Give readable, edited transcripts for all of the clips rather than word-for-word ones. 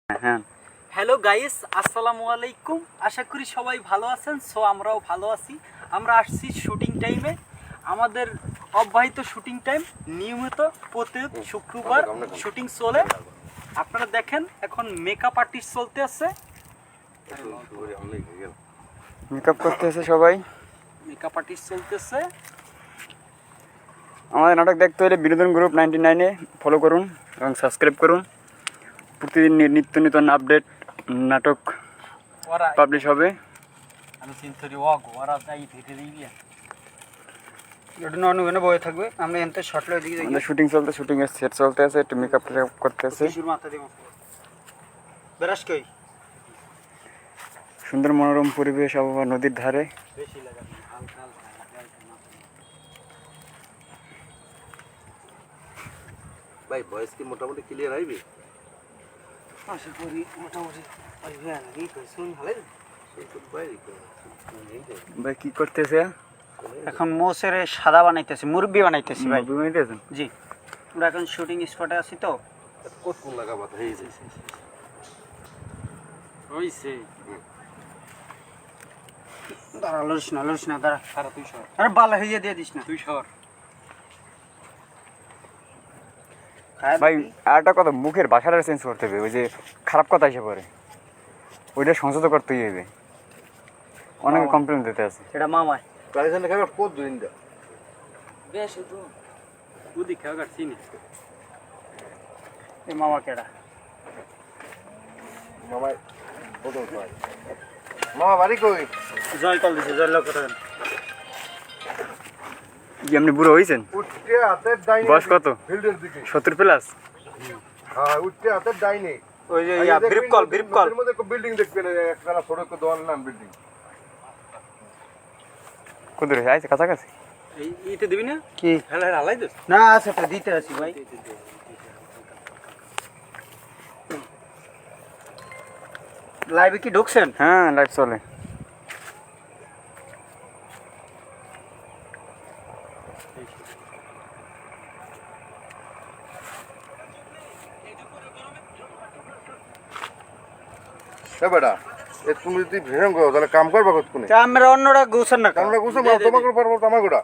হ্যাঁ hello guys, আসসালামু আলাইকুম। আশা করি সবাই ভালো আছেন। সো আমরাও ভালো আছি। আমরা আসছি শুটিং টাইমে। আমাদের অব্যাহত শুটিং টাইম নিয়মিত প্রতি শুক্রবার শুটিং চলে। আপনারা দেখেন এখন মেকআপ আর্টিস্ট চলতে আছে, মেকআপ করতেছে সবাই। মেকআপ আর্টিস্ট চলতেছে। আমাদের নাটক দেখতে হলে বিনোদন গ্রুপ 99-এ ফলো করুন এবং সাবস্ক্রাইব করুন। প্রতিদিন নিত্য নতুন আপডেট নাটক ওরা পাবলিশ হবে। আমি চিন্তারি ওয়াগো ওরা যাই ধীরে ধীরে এটা নন ওখানে বয়ে থাকবে। আমরা এনতে শর্ট লয়ে দিকে আমাদের শুটিং চলতে, শুটিং এর সেট চলতে আছে, একটু মেকআপ করতেছে। শুরু মাথা দিব বেরাস কই সুন্দর মনোরম পরিবেশ, আবহাওয়া, নদীর ধারে। বেশি লাগানো হালকা হালকা ভাই ভয়েস কি মোটামুটি ক্লিয়ার আইবে? আশা করি মোটামুটি আসবে না কি কই শুন ভালো ভাই কি করতেছে? এখন মোসের সাদা বানাইতেছি, মুরব্বি বানাইতেছি ভাই। বুঝতেছেন? জি, আমরা এখন শুটিং স্পটে আছি তো। কত কোন লাগা বাতা হয়েছে হইছে। দাঁড়া লড়িস না দাঁড়া। সারা তুই সর, আরে বালা হইয়া দিয়ে দিস না তুই সর। ভাই আর একটা কথা, মুখের ভাষাটা চেঞ্জ করতে হবে। ওই যে খারাপ কথা এসে পড়ে, ওইটা সংশোধন করতেই হবে। অনেকে কমপ্লেন দিতে আছে। এটা মামায় প্রাইজেন্ট খাবার কত দিন দা বেশ তো উদি খাওয়া কাটছি না। এই মামা কেডা মামা কত ভাই মামা বাড়ি কই? জয় কল দিছে, জয় লোক কথা কি আপনি বুড়ো হয়েছেন? উঠতে হাতের ডাইনে বয়স কত? ফিল্ডের দিকে 70+? হ্যাঁ উঠতে হাতের ডাইনে ওই যে ইয়া ব্রিফ কল এর মধ্যে একটা বিল্ডিং দেখবেন, একটা ছোট একটা দোকান নাম বিল্ডিং। কোথায় আছে? কাছাকাছি? এই ইতে দিবি না? কি হেলা হালাই দোস না আছে তো দিতে আছি ভাই। লাইভে কি ঢুকছেন? হ্যাঁ, লাইভ চলে। এ বেটা এ তুমি যদি ভেঙে গো তাহলে কাম করবা কত কোনে? তা আমরা অন্যরা গুছান না আমরা গুছো তোমাকে পারবো তোমাকে গোটা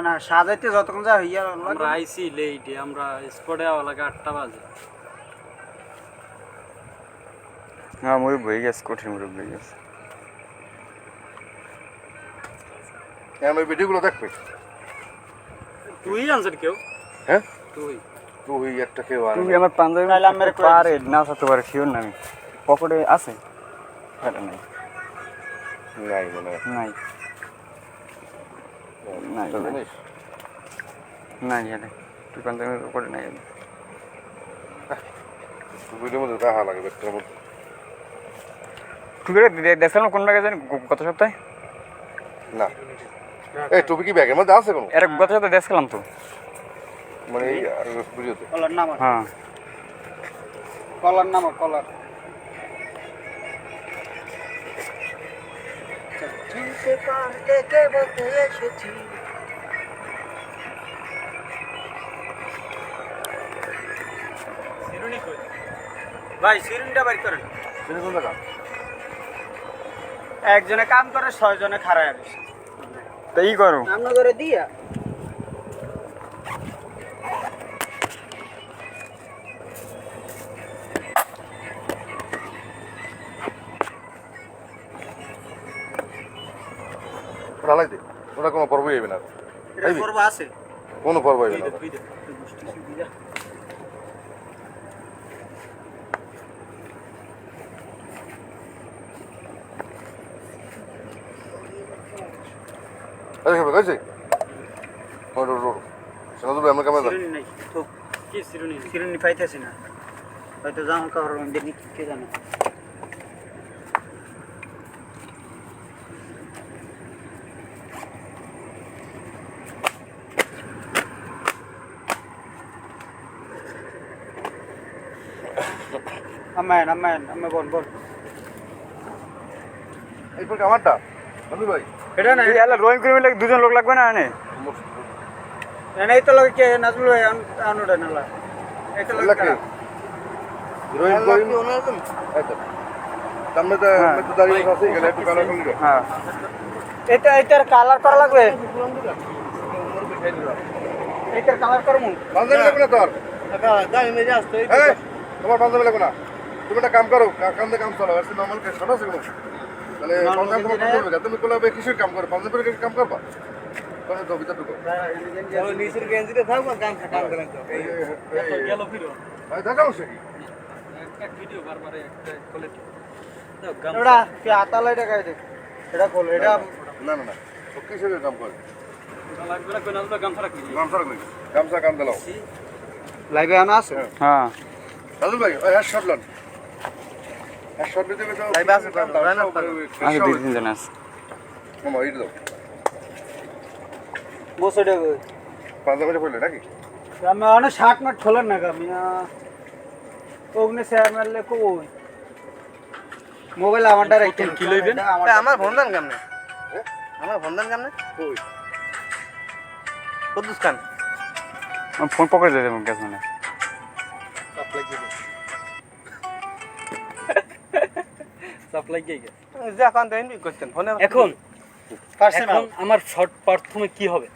না সাজাইতে যতক্ষণ যা হইয়া আমরা আইছি লেট, আমরা স্পটে আওয়া লাগে 8টা বাজে। হ্যাঁ, মুরব্বী হয়ে গেছে, কঠিন মুরব্বী হয়ে গেছে। আমি ভিডিওগুলো দেখবে। তুই আনসার কেউ? হ্যাঁ তুই তুই একটা কেউ আর তুই আমার পাঞ্জাবি তাহলে আমার একটু পারে না থাকতে পারে, শিওর না। আমি পকেটে আছে, এটা নাই, নাই মানে নাই নাই জানিস নাই, এটা তুই পাঞ্জাবির পকেটে নাই। ভিডিওর মধ্যে দেখা লাগে ব্যক্তির মধ্যে। তুই করে দেখছিলাম কোন ব্যাগে জানি গত সপ্তাহে। না এই টুপি কি ব্যাগের মধ্যে আছে কোনো? এটা গত সপ্তাহে দেখছিলাম তো, মানে এই ভিডিওতে কলার নাম হ্যাঁ। কলার নাম কলার চিনতে পারতে কে বলতে এসেছি। সিরুনি কই? ভাই সিরিনটা বাড়ি করেন। তিনি কোন জায়গা? একজনে কাম করে 6 জনে খাড়ায় আছে। তো ই করো, আমরা করে দিয়া ওরা লাই দে, ওরা কোনো পর্বই হইবে না। এটা করব আছে কোনো পর্ব হইবে না। তুই দে। আরে হবে কইছে ওর শোনো তো আমরা কেমন সিরিন নাই তো কি সিরুনি? সিরিন পাইতেছি না, হয়তো জামা কাপড় মধ্যে কে জানে। আম্মা বল এই পর আমারটা আমি ভাই এটা না রোয়িং করে মিলে দুজন লোক লাগবে না? এই তো লাগে কে নাজমুল ভাই আনুটা নালা লাগে রোহিত করিম এই তো সামনে তো দাঁড়িয়ে আছে এখানে একটু কালার করে হ্যাঁ এটার কালার করা লাগবে এটার কালার করমু পাঞ্জাবি লাগবে না তোর দামি মেজে আসতো এই তোমার পাঞ্জাবি লাগবে না তুমি একটা কাম করো কাম দিয়ে কাম চালাও আসলে নর্মাল কাজ শোনো সেগুলো তাহলে পাঞ্জাবি তোমার কাজ করবে তুমি কোলাবে কিসের কাম করো পাঞ্জাবির কাম করবা তোর তো ভিতর ঢুকো নিচের গেঞ্জিতে থাকবো গামছা কাম করেন তো গেল ফিরো এই দেখাও সে কি এক ভিডিও বারবার একটা কোয়ালিটি ওটা কি আতালাই দেখাই দে এটা কল এটা না না না ও কিসের কাম করে লাগবে না কোন আলবা গামছা রাখবি গামছা রাখবি গামছা কাম দিলাও লাইভে আনা আছে হ্যাঁ রাজু ভাই ওই হ্যাশ শট লন হ্যাশ শট দিতে তো লাইভে আছে তো ধরে না আগে 2-3 জন আছে মামা ইট দাও বসে দে পাঞ্জাবিটা পড়লে নাকি আমি অনেক শার্ট মাঠ খোলেন না আমি ওগনে শেয়ার মারলে কই মোবাইল আমার ডাইরেক্ট কি লইবেন আমার ফোন দেন কেমনে আমার ফোন দেন কেমনে কই কুদ্দুস খান ফোন পকেটে দিয়ে দেবো গ্যাস মানে সাপ্লাই গিয়ে গেছে যা কান দেন করতেন ফোনে এখন পার্সোনাল এখন আমার শর্ট প্রথমে কি হবে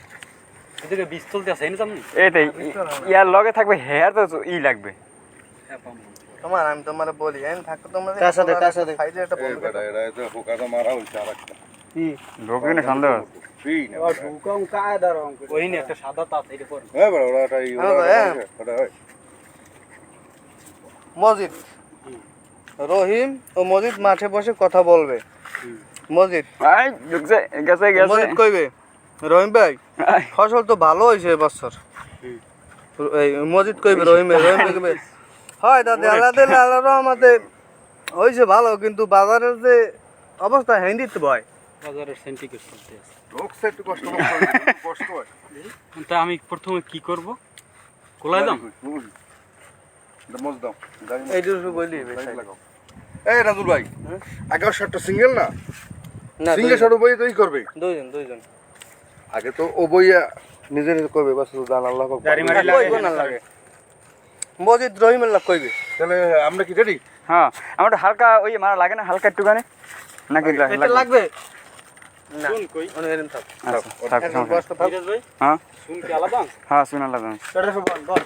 এদিকে বীজ তুলতে আছে এনে জানি এইটাই ইয়ার লগে থাকবে হেয়ার তো ই লাগবে তোমার আমি তোমার বলি আমি থাকতো তোমার তার সাথে সাইডে একটা বন্ধ এটা এটা হুকাটা মারা হইছে আরেকটা কি লোক কিনে সন্দেহ আছে। ফ্রি না ঢুকাম কায়দার অঙ্ক ওই নিয়ে একটা সাদা তাত এটা পর হ্যাঁ বড় ওটা এই ওটা হয় মসজিদ রহিম ও মসজিদ মাঠে বসে কথা বলবে মসজিদ আই ঢুকছে গেছে গেছে মসজিদ কইবে রহিম ভাই আই, ফসল তো ভালো হয়েছে এবছর এই মসজিদ কইবে রহিম কইবে হয় দাদা আল্লাহ দিলে আল্লাহ রহমতে হয়েছে ভালো কিন্তু বাজারের যে অবস্থা হ্যান্ডিতে ভয় বাজারের সেন্টিকেট চলতে আছে লোক সে একটু কষ্ট কষ্ট হয় তা আমি প্রথমে কি করব কোলাই দাম মজ দাও এই দুটো বলি লাগাও এই রাজুল ভাই আগে শটটা সিঙ্গেল না না সিঙ্গেল শট বই তো ই করবে দুইজন আগে তো ও বইয়া নিজে নিজে করবে বাস জান আল্লাহ পাক গাড়ি মারি কইব না লাগে মসজিদ রহিমের লাগ কইবে তাহলে আমরা কি রেডি হ্যাঁ আমার হালকা ওই মারা লাগে না হালকা একটুখানি নাকি এটা লাগবে না শুন কই অন্য এরকম থাক আচ্ছা থাক এখন সমস্যা নেই। বসতে থাক ধীরজ ভাই হ্যাঁ শুন কি আলাদা হ্যাঁ শুনে আলাদা এটা সব বল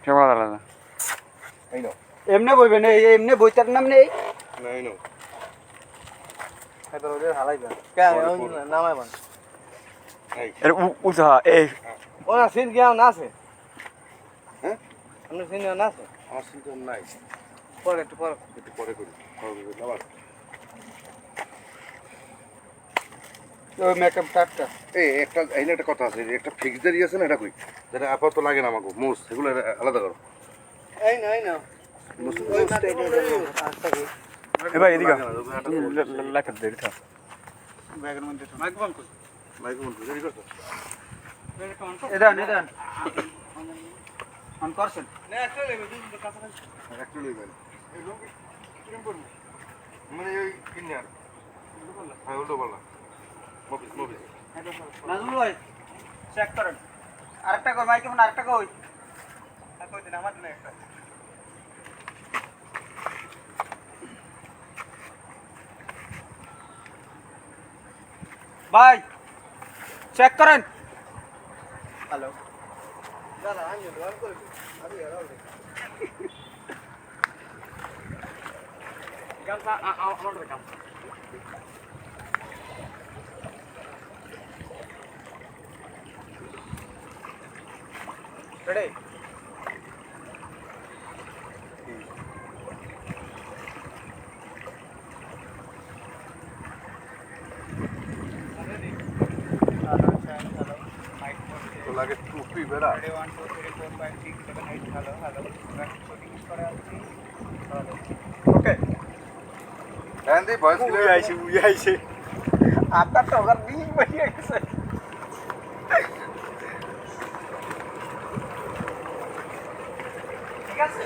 সব আলাদা এই নাও এমনে বইবে না এমনে বইতার নাম নেই না এই নাও এটা ওদের হালাইবা কে নামাই বান এই এর উঠা এই ওনা সিন গিয়া না আছে হ্যাঁ আমরা সিন না আছে আমার চিন্তা নাই পরে একটু পরে একটু পরে করি আবার ওই মেকআপ কাটটা এই একটা এই না একটা কথা আছে যে একটা ফিক্স দাঁড়ি আছে না এটা কই যেটা আপাতত লাগে না আমাকে মোস এগুলো আলাদা করো এই না মোস ওই মাঠে আস্তে কি এ ভাই এদিকে লাইট দে দিতা ব্যাগের মধ্যে মাইক বন্ধ কর মাইক মন রেডি করছো এদান অন করছেন না চলে অ্যাকচুয়ালি মানে এই লোক কিরকম করব মানে এই কিনার হ্যাঁ উল্টো বলা মুভিস নাজমুল ভাই চেক করেন আরেকটা কই মাইকে মন আরেকটা কই কই দিন আমার দিন একটা ভাই চেক করেন হ্যালো দাদা আমি রন করে আমি রন গামছা আমার গামছা রেডি তো লাগে টুপি বেড়া ওকে হ্যান্ডি ভয়েস আইছে আপনার তো ওখানে বিল বেরিয়ে গেছে ঠিক আছে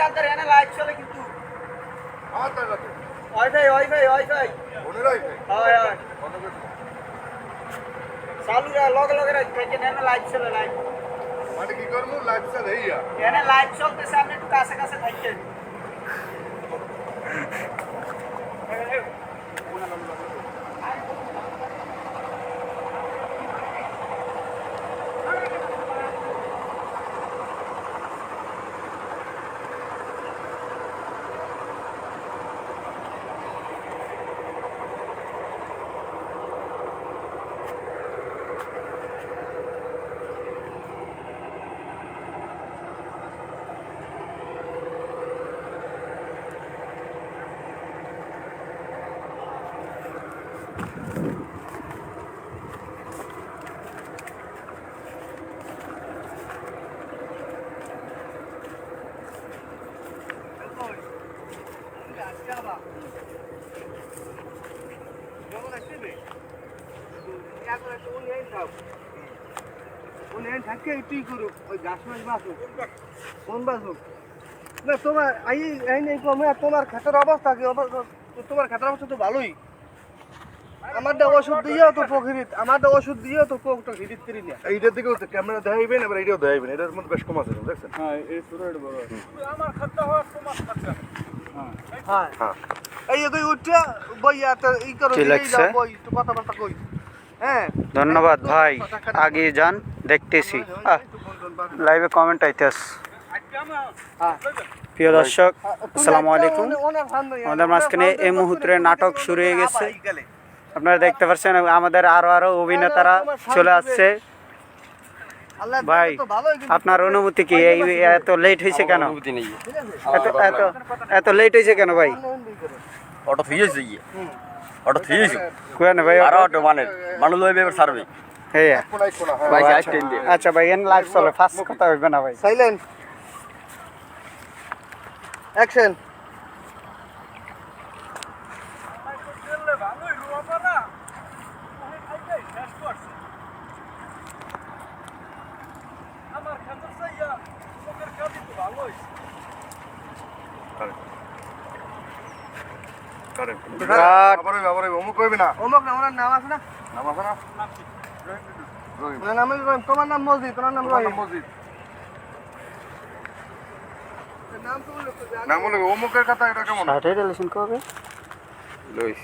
কাদের এনে লাইট চলে কিন্তু আমার টাকাতে ওয়াইফাই বোনেরাই ভাই হয় হয় কত করে দিবো? চালু লগে লগে থেকে এনে লাইট চলে লাইট মানে কি করবো লাইফ স্টাইল হইয়া এনে লাইট চলতেছে আপনি একটু কাছে কাছে থাকেন তোমার ক্ষেতের অবস্থা কি তোমার ক্ষেতের অবস্থা তো ভালোই আমারটা ওষুধ দিয়েও তো পখিরিত আমারটা ওষুধ দিয়েও তো পোকটা হিরিত করি না এইটার দিকেও ক্যামেরা দেখাইবেন এবার এইটাও দেখাইবেন এটার মধ্যে বেশ কম আছে দেখছেন হ্যাঁ এই পুরো এটা বড় আমার খাতা হয় তোমার খাতা হ্যাঁ হ্যাঁ এই কই উঠে বইয়া তো ই করো কি লাগছে? বই তো কথাবার্তা কই হ্যাঁ ধন্যবাদ ভাই আগে যান দেখতেছি লাইভে কমেন্ট আইতেছে প্রিয় দর্শক আসসালামু আলাইকুম আমাদের মাঝখানে এই মুহূর্তে নাটক শুরু হয়ে গেছে আপনারা দেখতে পাচ্ছেন আমাদের আরো অভিনেতারা চলে আসছে ভাই আপনার অনুভূতি কি এই এত লেট হয়েছে কেন এত এত এত লেট হয়েছে কেন ভাই অটো থিয়েছে গিয়ে অটো থিয়েছে কোয়া না ভাই আর অটো মানে মানুষ লইবে এবার সার্ভে হ্যাঁ কোনায় কোনা হ্যাঁ ভাই আচ্ছা। আইস টেন দিয়ে আচ্ছা ভাই এন লাইভ চলে ফার্স্ট কথা হইবে না ভাই সাইলেন্ট অ্যাকশন আমার খাতা চাইয়া তোমাদের কাছে তো ভালো হইছে করেন কাট। আবার অমুক কইবে না ওমক না ওনার নাম আছে না নাম আছে না রহিম ওনার নাম হলো রহিম। তোমার নাম মজিদ তোমার নাম রহিম মসজিদ নাম তো বললো তো জানি। নাম বলে অমুকের কথা এটা কেমন ষাটে রিলেশন কবে লইস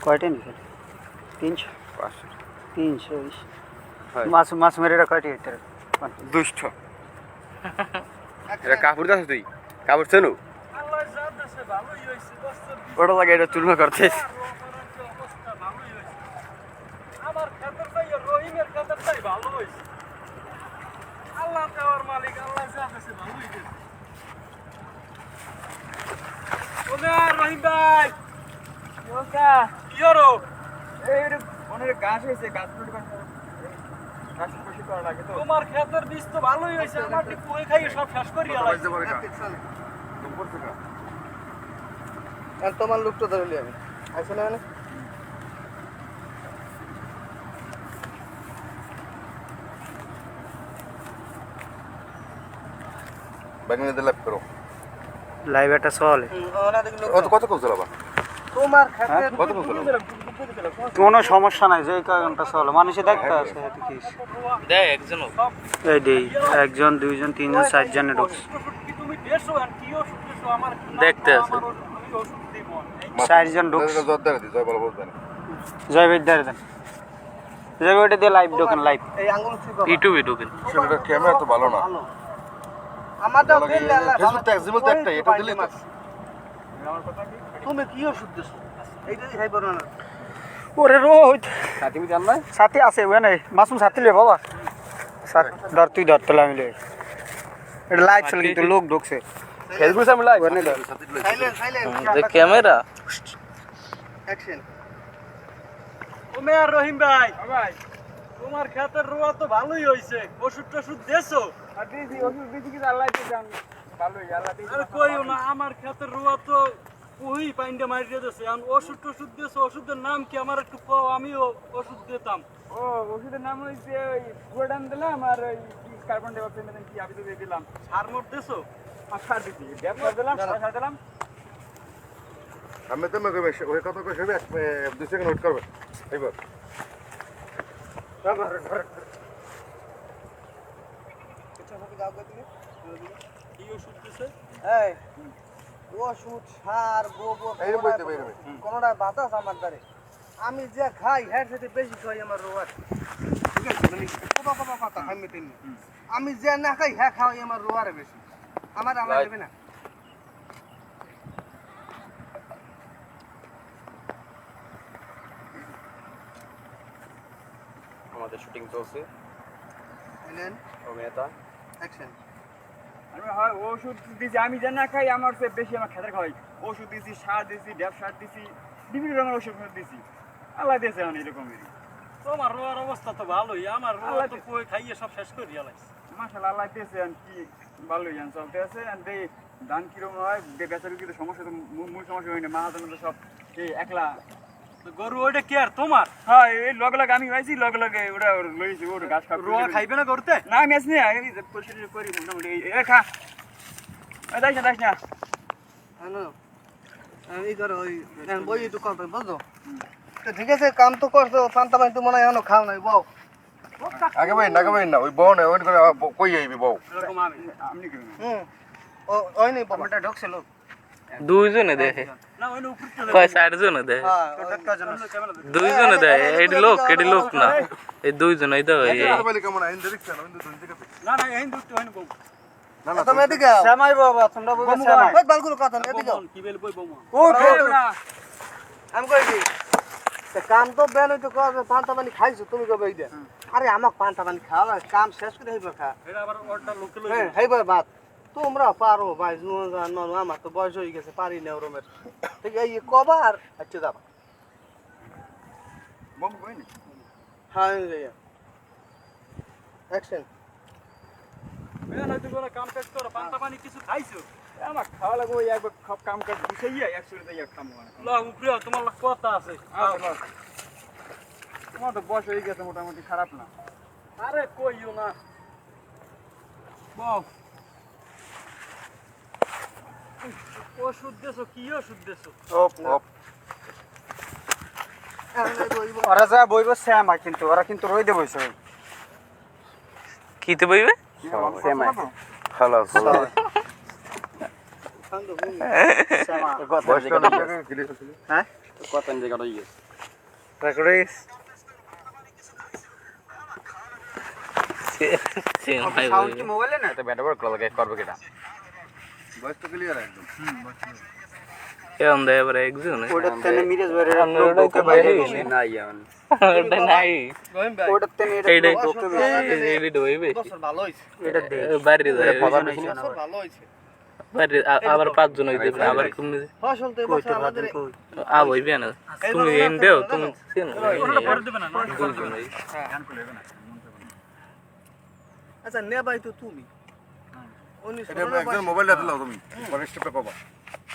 কয়টা নিছেন 300 500 320 হয়। মাছ মেরে কয়টি এটা দুষ্ট এটা কাপড় দাস তুই কাপড় চেনো আল্লাহ যা দেশে ভালোই হইছে বস্তর ওটা লাগে এটা চুলমা করছিস অবস্থা ভালোই হইছে আমার খাতার চাইয়া রহিমের খাতার চাই ভালো হইছে আল্লাহ দেওয়ার মালিক আল্লাহ যা দেশে ভালোই হইছে ওরে রহিম ভাই ওকা ইয়রো এই অনেক গাছ হইছে গাছ ফুটে গাছ বেশি করা লাগে তো তোমার খাতার বীজ তো ভালোই হইছে আমার কি কই খাই সব শেষ করিয়া বাজতে লাগছে পারে না নম্বর থেকে আর তোমার লোকটা ধরলি আমি আইছো না মানে বাগিনে দিলাপ করো লাইভ এটা চলে ওনা দেখলো কত কত চলাবা তোমার ক্ষেত্রে কত কত চলাবা কোনো সমস্যা নাই যে কারণটা চলে মানুষে দেখতে আছে দেখ একজনও এই দেই একজন দুইজন তিনজন চারজনে ঢুকছে কি তুমি দেশো আর কিও শুনতেছো আমার দেখতে আছে। আমি ওষুধ দিব চারজন ঢুকছে জয় দাঁড়া দি জয় বলো বলতে না জয় বিদ্যার দেন জয় ওটা দিয়ে লাইভ ঢোকেন লাইভ এই আঙ্গুল ঠিক হবে ইউটিউবে ঢুকেন সেটা ক্যামেরা তো ভালো না আমারটা দিলে আল্লাহ ফেসবুক ট্যাক্স দিবল তো একটাই এটা দিলে তো তুমি কি ওষুধ দিছো এইটাই খাই পারো না ওরে রোহিত সাথী mi জান না সাথী আছে ওখানে মাসুম সাথী লে বাবা ধর তুই ধর তোলা মিলে এটা লাইভ চলে কিন্তু লোক ঢুকছে ফেসবুক সামনে লাইভ ওখানে ধর সাইলেন্ট সাইলেন্ট দেখ ক্যামেরা অ্যাকশন ও মেয়ার রহিম ভাই ভাই তোমার খাতার রোয়া তো ভালোই হইছে ওষুধ টষুধ দেছো আর দিছি ওষুধ দিছি কি আল্লাহ তো জান ভালোই আল্লাহ দিছি আর কইও না আমার খাতার রোয়া তো ওই পাইন্ডা মারিয়ে দিয়েছে এখন ওষুধ টষুধ দিয়েছো ওষুধের নাম কি আমার একটু কও আমিও ওষুধ দিতাম ও ওষুধের নাম হইছে ওই গোডান দিলাম আর ওই কার্বন ডাই অক্সাইড মেথেন কি আমি তো দিয়ে দিলাম সার মোট দেছো আর সার দিছি ড্যাপ সার দিলাম সার দিলাম আমি তো মগে বেশি ওই কথা কই সবে 2 সেকেন্ড ওয়েট করবে এইবার কি ওষুধ দিছে এই ওষুধ সার গোবর এই বইতে বেরবে কোনটা বাতাস আমার দ্বারে আমি যে খাই হ্যাঁ সেটা বেশি খাই আমার রোগ আছে ঠিক আছে মানে কোবা কোবা কথা খাই মেতেন আমি যে না খাই হ্যাঁ খাই আমার রোগ আরে বেশি আমার আমার দেবে না আমাদের শুটিং চলছে এলেন অভিনেতা অ্যাকশন আমি হয় ওষুধ দিছি আমি জানি না খাই আমার চেয়ে বেশি আমার খেতে খাই ওষুধ দিছি সার দিছি ড্যাপ সার দিছি বিভিন্ন রকমের ওষুধ দিছি আল্লাহ দিয়েছে এখন এরকমই তোমার রোয়ার অবস্থা তো ভালোই আমার রোয়া তো কই খাইয়ে সব শেষ করে আলাইছে মাশাআল্লাহ আল্লাহ দিয়েছে এখন কি ভালোই এখন চলতে আছে and এই ধান কিরকম হয় বেচারি কিন্তু সমস্যা তো মূল সমস্যা হয় না মাহাজন তো সব এই একলা তো গরু ওইটা কি আর তোমার হ্যাঁ এই লগে লগে আমি পাইছি লগে লগে ওটা লইছি ওটা ঘাস খাবে রোয়া খাইবে না গরুতে না আমি আসনি আমি পরিষ্কার করি মোটামুটি এই খা দাইস না হ্যালো আমি করো ওই বই একটু কল বুঝছো তো ঠিক আছে কাম তো করছো পান্তা পানি তো মনে হয় এখনো খাও নাই বউ আগে ভাই না ওই বউ না ওই করে কই আইবি বউ এরকম আমি আমি কি ওই নেই বাবাটা ঢোকছে লোক দুইজনে দেখে না ওই উপর চলে কয় চারজনে দেয় হ্যাঁ দুইজনে দেয় এটি লোক না এই দুইজন এই তো এই কথা বলি কেমন আইন দেখছেন আমি তো ধরতে গেছে না না এই দুটো হইন বউ না না তুমি এদিকে আও শ্যামাই বাবা তোমরা বলবে শ্যামাই ওই বালগুলো কথা না এদিকে আও কি বেল কই বউ ও ঠিক না আমি কই কি কাম তো বেন হইতো কবে পান্তা পানি খাইছো তুমি কবে এই দে আরে আমাক পান্তা পানি খাওয়া কাম শেষ করে হইব খা এটা আবার অর্ডার লোকে লই হ্যাঁ হইব বাত তোমরা পারো ভাই নো আমার তো বয়স হয়ে গেছে পারি না ওরমের ঠিক এই কবার আচ্ছা যাবা বম কই নি হ্যাঁ অ্যাকশন বেন হয়তো কোনো কাম কাজ করো পান্তা পানি কিছু খাইছো আমার খাওয়া লাগবে ওই একবার সব কাম কাজ গুছাইয়া একসাথে যাই খাম মানে লা উপরে তোমার লাগ কথা আছে তোমার তো বয়স হয়ে গেছে মোটামুটি খারাপ না আরে কইও না বউ ওষুধ দেছো কি ওষুধ দেছো ওপ ওপ ওরা যা বইব শ্যামা কিন্তু ওরা কিন্তু রই দে বইছে কিতে বইবে শ্যামাই খালাস শ্যামা বয়সটা অনেক জায়গায় গিলে গেছিল হ্যাঁ কত জায়গা রয়ে গেছে রেকর্ডিস সাউন্ড কি মোবাইলে না এটা ব্যাটা বড় লাগে করবে কিটা বয়সটা ক্লিয়ার একদম কেমন দেয় এবারে একজন ওটা তেনে মিরাজ বাইরে ওটা তো বাইরে না ইয়ান ওটা নাই ওটা তেনে এইটা এটা এই ডইবে বছর ভালো হইছে এটা দে বাইরে যায় প্রধান হইছে না বছর ভালো হইছে বাইরে আবার পাঁচজন হইতে আবার কমে ফসল তো কই বছর তো আমাদের কই আ হইবে না তুমি এন দেও তুমি চেনো ওটা পরে দেবে না দুইজন এই আচ্ছা নে ভাই তো তুমি উনি এটা একজন মোবাইলটা দিলাও তুমি পরে স্টেপটা পাবা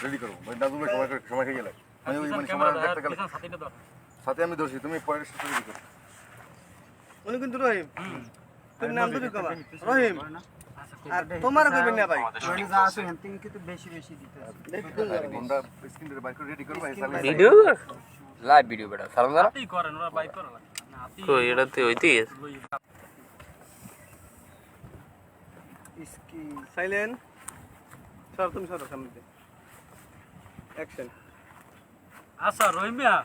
রেডি করো ওই দাদু ভাই সময় হয়ে গেলে আমি ওই মানে সময় দেখতে গেলে সাথীটা দাও সাথে আমি ধরছি তুমি পরে স্টেপটা রেডি করো উনি কিন্তু রহিম তুমি নাম ধরে কবা রহিম আর তোমার কইবেন না ভাই ওই যা আছে হেনতিং কিন্তু বেশি বেশি দিতে আমরা স্ক্রিনটা বাইর করে রেডি করব ভিডিও লাইভ ভিডিও বেটা সালাম দাও হাতেই করেন ওরা বাইক করে না হাতেই কই এটাতে হইতে গেছে লই ইসকি সাইলেন্ট সর তুমি সর সামনে দে অ্যাকশন আচ্ছা রহিমিয়া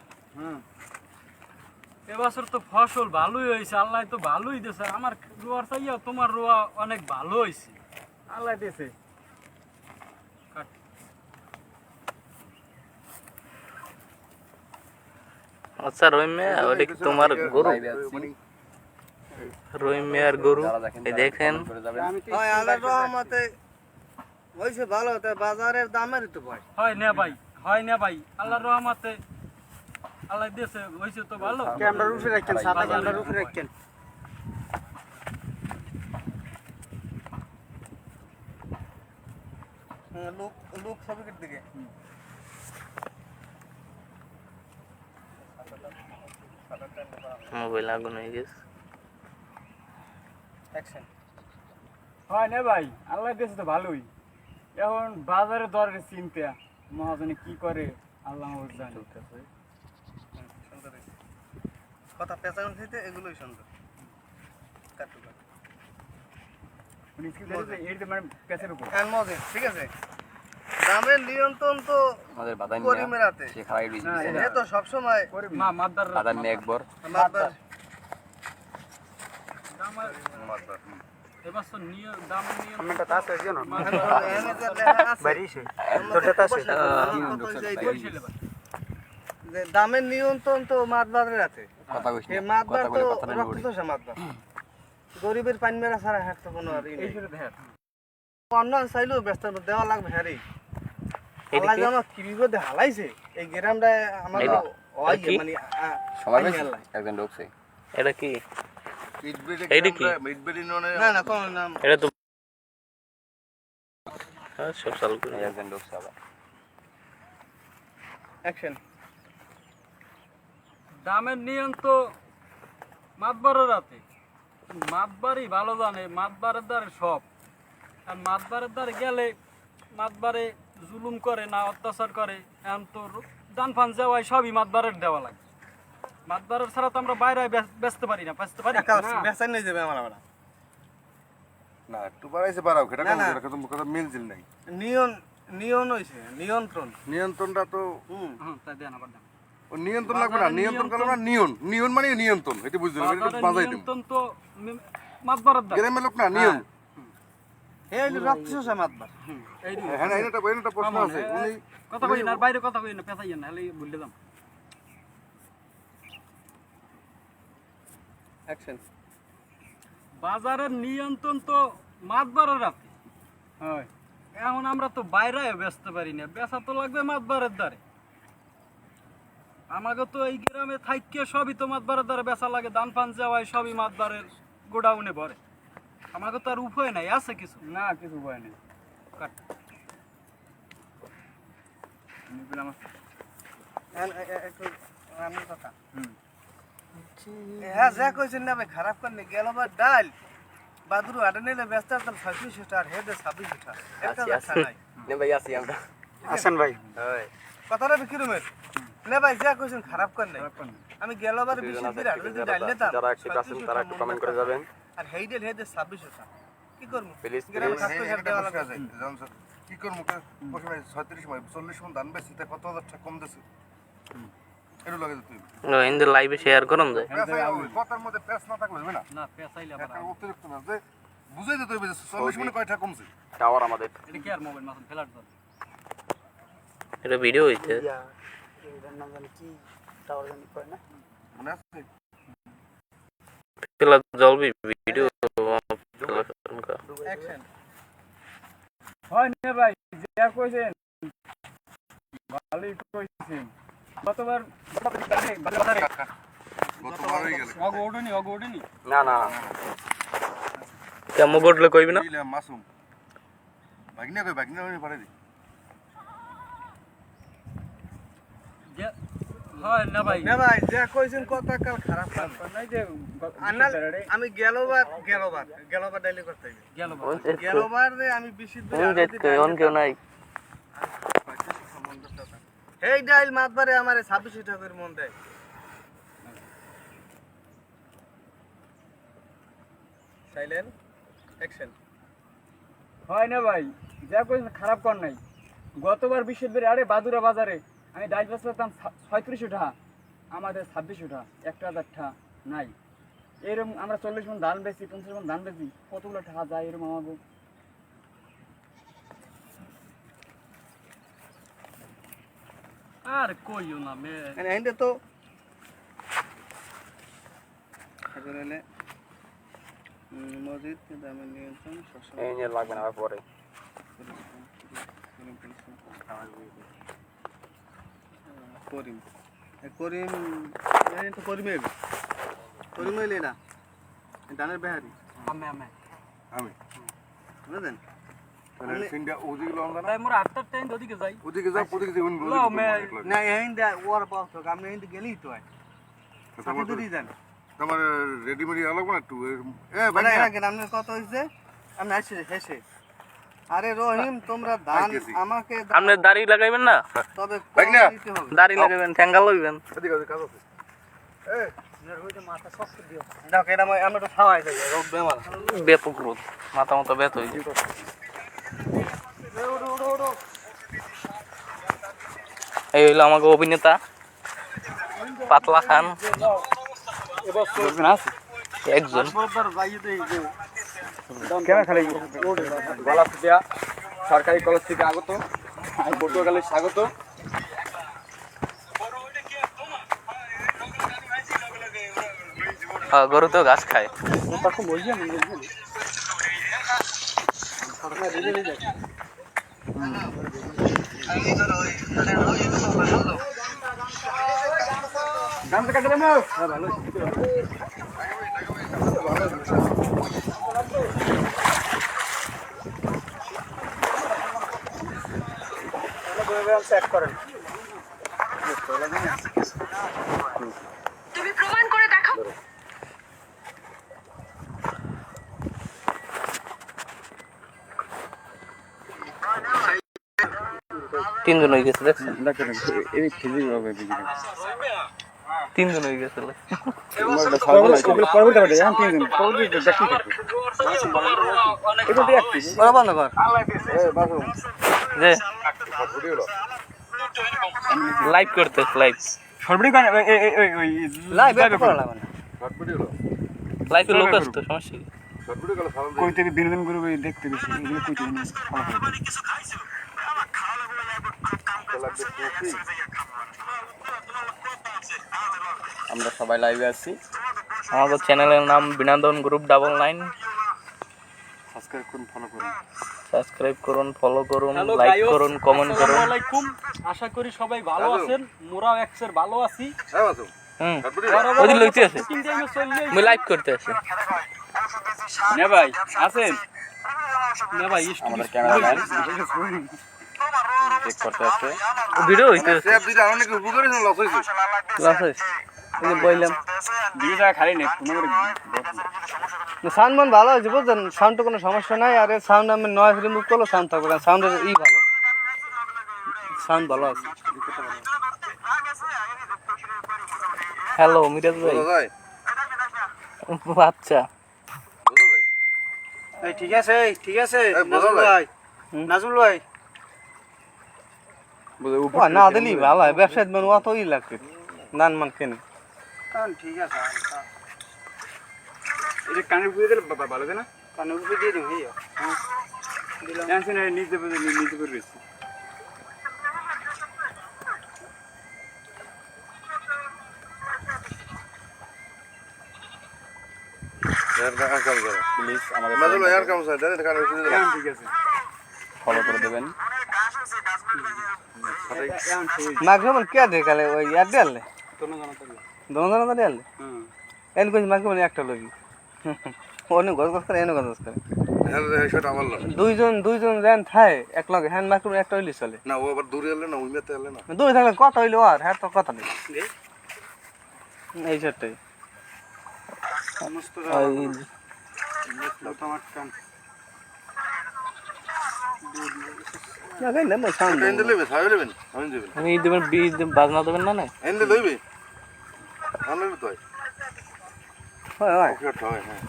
এবছর তো ফসল ভালোই হয়েছে আল্লাহ তো ভালোই দিয়েছে আমার রোয়ার চাইয়া তোমার রোয়া অনেক ভালো হয়েছে আল্লাহ দিয়েছে আচ্ছা রহিমে ওটা কি তোমার গরু রহিমে আর গরু এই দেখেন হয় আল্লাহর রহমতে হইছে ভালো তা বাজারের দামের তো ভাই হয় না ভাই আল্লাহর রহমতে আল্লাহ দিয়েছে হয়েছে তো ভালো ক্যামেরার উপরে রাখেন সাদা ক্যামেরার উপরে রাখেন লোক লোক সবকের দিকে মোবাইল আগুন হয়ে গেছে অ্যাকশন হয় না ভাই, আল্লাহ দিয়েছে তো ভালোই। এখন বাজারে দরের চিন্তা, মহাজনে কি করে আল্লাহ জানে। কথা পেঁচানো দিতে এগুলোই সুন্দর। কাটু কাটু। উনি কি বলছে এর মানে পেছের উপর। হ্যাঁ মজে, ঠিক আছে। দামের নিয়ন্ত্রণ তো আমাদের বাদাম করিমের হাতে। সে খাওয়াই রয়েছে এ তো সবসময় মাদার বাদাম নিয়ে একবার মাতবার এবার তো দাম নিয়ে কমেন্টটা তাস আছে না এনে যে লেখা আছে বাড়িছে তোরটা তাস আছে যে দামের নিয়ন্ত্রণ তো মাতবারের হাতে। কথা কইছ এই মাতবার তো রক্তচোষা মাতবার। গরিবের পানি মেরা ছাড়া হাঁটতে কোনো আর ই নেই। অন্য চাইলেও ব্যস্ত দেওয়া লাগবে হ্যাঁ রে। আল্লাহ জানো কি বিপদে হালাইছে এই গ্রামটা আমার ওই মানে সবাই একজন ঢুকছে এটা কি মিটবেড়ি এইটা কি? মিটবেড়ি ননে না না কোন নাম এটা তো হ্যাঁ সব চালু করে একজন ঢুকছে আবার অ্যাকশন। দামের নিয়ম তো মাতবারের রাতে মাতবারই ভালো জানে মাতবারের দ্বারে সব আর মাতবারের দ্বারে গেলে মাতবারে জুলুম করে না অত্যাচার করে এখন তো দান ফান যাওয়াই সবই মাতবারের দেওয়া লাগে মাতবারের ছাড়া তো আমরা বাইরে বেচতে পারি না বেসাই নিয়ে যাবে আমার আবার না একটু বাড়াইছে বাড়াও এটা না, না। কথা মিলছিল নাই নিয়ন হইছে নিয়ন্ত্রণ। নিয়ন্ত্রণটা তো তাই দেন আবার দেন ও নিয়ন্ত্রণ লাগবে না নিয়ন্ত্রণ করলে না নিয়ন মানে নিয়ন্ত্রণ এটা বুঝতে হবে এটা বাজাই দেব নিয়ন্ত্রণ তো মাতবারের দ্বারে গ্রামের লোক না নিয়ন এই রক্তচোষা মাতবার। এই হ্যাঁ না এটা প্রশ্ন আছে উনি কথা কই না বাইরে কথা কই না পেছাইয়েন না হলে ভুলে যাম অ্যাকশন। বাজারের নিয়ন্ত্রণ তো মাতবারের রাতে হয় এখন আমরা তো বাইরে বেচতে পারি না বেচা তো লাগবে মাতবারের দ্বারে আমাকে তো এই গ্রামে থাইকে সবই তো মাতবারের দ্বারে বেচা লাগে দান পান যাওয়ায় সবই মাতবারের গোডাউনে ভরে আমাকে তো আর উপায় নাই আছে কিছু না কিছু ভয় নেই। কাট। আমি বললাম একটু আমি কথা হ্যাঁ যা কইছেন না ভাই খারাপ করনি গেল বা ডাল বাদুরু আটা নিলে ব্যস্ত আসতাম 36 আর হেডে 26 উঠা একটা ব্যবসা নাই নে ভাই আসি আমরা আসেন ভাই হয় কথাটা বিক্রি রুমের না ভাই যা কইছেন খারাপ করনি আমি গেলবার বেশি দিন আগে যদি ডাল নিতাম যারা অ্যাক্টিভ আছেন তারা একটু কমেন্ট করে যাবেন আর হেডে হেডে 26 উঠা কি করব প্লিজ গ্রামে থাকতে হেড দেওয়া লাগে কি করব বসে 36 সময় 40 মন দান বেশি তা কত হাজার টাকা কম দিছে এর লাগে তুই ইন্দে লাইভে শেয়ার করুন যায় কথার মধ্যে প্রেস না থাকলে হবে না না পেছাইলে আবার একটা অতিরিক্ত না যে বুঝাই দিতে হবে 40 মনে কয় টাকা কমছে টাওয়ার আমাদের এটা কি আর মোবাইল মাখন ফেলার দর এটা ভিডিও হইছে এটার নাম জানি কি টাওয়ার জানি কয় না মনে আছে পেলা জলবি ভিডিও অ্যাকশন। হয় না ভাই যা কইছেন ভালোই কইছেন। গতবার বাজারে গতবার হয়ে গেল অগ ওঠেনি না না কেমন গটলে কইবি না দিলাম মাসুম বাগনা হয়ে পারে দি যে- হয় না ভাই না ভাই যা কইছেন কথা কাল খারাপ করনি নাই যে আনাল আমি গেলবার ডাইলি করতে হইবে গেল গেলবার রে আমি বেশি কেউ নাই এই ডাইল মাতবারে আমারে 26 টাকা করে মন দেয়। Silent action. হয় না ভাই যা কইছেন খারাপ কর নাই। গতবার 20 বের আরে বাদুরা বাজারে আমি ডাইল বেচলাম 36 টাকা আমাদের 26 টাকা 1000 টাকা নাই এরকম আমরা 40 মন ধান বেচি 50 মন ধান বেচি কতগুলো টাকা যায় এরকম আমাকে আর কইও না মে মানে এন্ডে তো এখানে মসজিদ দামে নিয়ন্ত্রণ এই নিয়ে লাগবে না আবার পরে করিম করিম এই তো করিমে করিম হইলে না দানের বেহারি আমি আমি বুঝলেন তাহলে সিনটা ওদিকে লং না তাই মোর 8টা টাইম ওদিকে যাই ওদিকে যাও ওদিকে যাবেন লাও মে না এইন্দা ওর পাও তো আমি এইন্দা গেলি তো আই সাথে দূরই যান তোমার রেডিমেড আলাগ না একটু এ মানে ভাই রাখেন আপনার কত হইছে আমি আসছি হেসে। আরে রহিম তোমরা ধান আমাকে দাও, আপনি দাড়ি লাগাইবেন না, তবে ভাই না। দিতে হবে। দাড়ি লাগাইবেন, ঠ্যাঙ্গা লইবেন। এদিকে কাজ আছে দেখো এটা আমরা তো খাওয়াই দেবো রোগ বেমার। ব্যাপক রোদ, মাথা মতো ব্যথ হয়ে যায়। এই হইলো আমাকে অভিনেতা পাতলা খান, একজন। গলাপুটিয়া সরকারি কলেজ থেকে আগত, আমি পর্তুগালে স্বাগত। গরু তো ঘাস খায়। তুমি প্রমাণ করে দেখাও। তিনজন হয়ে গেছে, দেখছেন? তিনজন হয়ে গেছে। ওরা বন্ধ কর। যে লাইভ করতে, লাইভ লাইভ এত করা লাগবে না। শর্ট ভিডিও হলো লাইভে লোক আসতো, সমস্যা কি? শর্ট ভিডিও গেলে সালাম কই থেকে বিনোদন করবে দেখতে বেশি, এগুলো কই থেকে নিয়ে ফলো করবে। আমরা সবাই লাইভে আছি। আমাদের চ্যানেলের নাম বিনোদন গ্রুপ 99। সাবস্ক্রাইব করুন, ফলো করুন। সাবস্ক্রাইব করুন, ফলো করুন, হ্যালো লাইক গাইস, করুন, কমেন্ট করুন। আসসালামু আলাইকুম। আশা করি সবাই ভালো আছেন, মোরাও এক্সের ভালো আছি। হ্যাঁ মাসুম হুম, শর্ট ভিডিও ওই দিন লইতে আছে, শুটিং টাইমে চলে আমি লাইভ করতে আছি। নে ভাই আছেন? না ভাই, আমাদের ক্যামেরাম্যান চেক করতে আছে। ভিডিও হইতে আছে, স্যার দুইটা অনেক উপকারী লস হইছে ক্লাস হইছে। এই যে বললাম দুই জায়গা খালি নেই, কোনো করে সাউন্ড মান ভালো হয়েছে বুঝছেন, সাউন্ডে কোনো সমস্যা নাই। আর সাউন্ড আমি নয়েজ রিমুভ করলে সাউন্ড থাকবে না, সাউন্ডের ভালো, সাউন্ড ভালো আছে। হ্যালো মিরাজ ভাই। বোঝা যায় আচ্ছা, বোঝা যায় এই ঠিক আছে, ঠিক আছে এই বোঝা নাজমুল যায়। ভাই, নাজমুল ভাই। ও না দিলি ভালো হয়, ব্যবসায় মানে অত লাগবে নান মান কেন। ঠিক আছে, এটা কানের বুঝে দিলে ভালো হবে না? কানে উপরে দিয়ে দিন ভাইয়া। টেনশন নিজে নিজে করে রয়েছে। यार का काम करो প্লিজ আমাদের मैं चलो यार काम से डायरेक्ट खाने से এখন ঠিক আছে। ফলো করে দেবেন। মাইক্রোফোন কে দেখালে ওই এয়ারটেল দোনো দোনো এয়ারটেল এন কই মাইক্রোফোন একটা লগি অনেক গজ গজ করে এনে গজ গজ করে यार शॉट आवाज लो দুইজন যেন থাই এক লগে হ্যান্ড মাইক্রোফোন একটা হইলি চলে। ना वो बार दूर ले ना उइमे ते ले ना দুই থাকলে কথা হইলো আর হ্যাঁ তো কথা নেই এই সেটাই। সমস্ত তোমার কান না কেন না সাউন্ড एंड लेबे थावे लेबे हम देबे আমি দেবেন বাজনা দেবেন না? না एंड लेबे हम लेबे तो হয় হয় शॉट है हां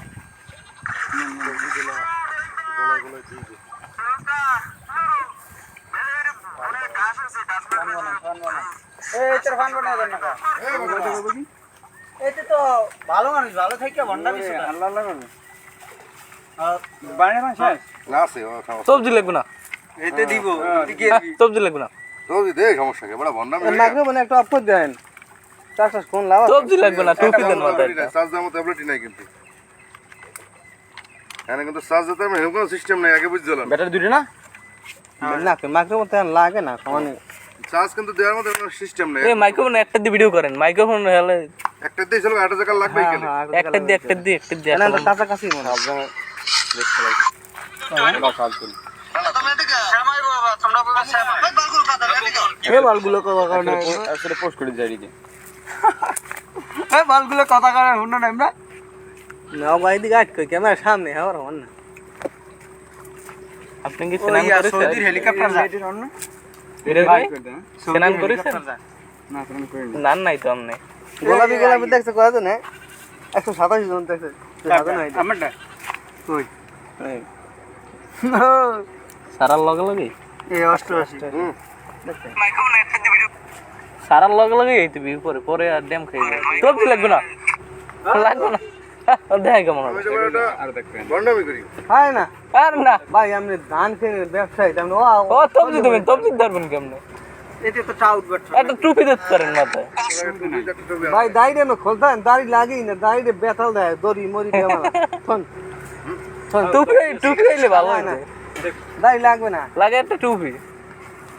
এই তোর ফান বানায় দেন না। এতে তো ভালো মানুষ, ভালো থেকে ভন্ডা দিছে। আল্লাহ আল্লাহ করবে। বাইরে মাস শেষ। ना से ओ खाओ সবজি লাগবে না, এতে দিব দিকে সবজি লাগবে না, तो दे समस्या के बड़ा भंडा में মাইক্রোফোন একটা অফ করে দেন, চার ফোন লাভ সবজি লাগবে না, টুপি দেন মাথায় একটা। চার্জ দাম ট্যাবলেট নাই কিন্তু এখানে কিন্তু চার্জ দিতে আমি কোনো সিস্টেম নাই আগে বুঝছিলাম ব্যাটারি দুটো না? না মাইক্রোফোন তো লাগে না সমানে। চার্জ কিন্তু দেওয়ার মতো কোনো সিস্টেম নাই এই মাইক্রোফোন একটা দিয়ে ভিডিও করেন, মাইক্রোফোন হলে একটা দিয়ে চলবে 8 টাকা লাগবে হ্যাঁ গেলে হ্যাঁ একটা দিয়ে না তো কাছাকাছি মনে হয়। এই বালগুলো কথা কারণে আসলে পোস্ট করে যাই দিকে। এই বালগুলো কথা কারণে শুনো না আমরা না ভাই দিকে আটকে ক্যামেরার সামনে হওয়ার হন না আপনি কি স্নান করেছেন? সৌদির হেলিকপ্টার যায় এটা ভাই সৌদির স্নান করেছেন? হেলিকপ্টার যায়। না স্নান করিনি। নান নাই তো আমনে। গোলাপি গোলাপি দেখছে কয়জন 127 জন দেখছে আমারটা কই সারার লগে লগে এই 88 সারার লগে লগে এই তো বিয়ে পরে পরে আর ড্যাম খাই সবজি লাগবে না লাগবে না দেখাই কেমন হবে বন্ডামি করি হয় না আর না ভাই আপনি ধান খেয়ে ব্যবসায়ী আপনি ও সবজি দেবেন সবজি ধরবেন কেমনে এতে তো টাউট বাট একটা টুপি দিতে পারেন মাথায় ভাই দাড়ি আমি খোলতেন দাড়ি লাগেই না দাড়ি বেতাল দেয় দড়ি মরি দিয়ে আমার টুপি টুপি হইলে ভালো হয় হয় না না দাড়ি লাগবে না লাগে একটা টুপি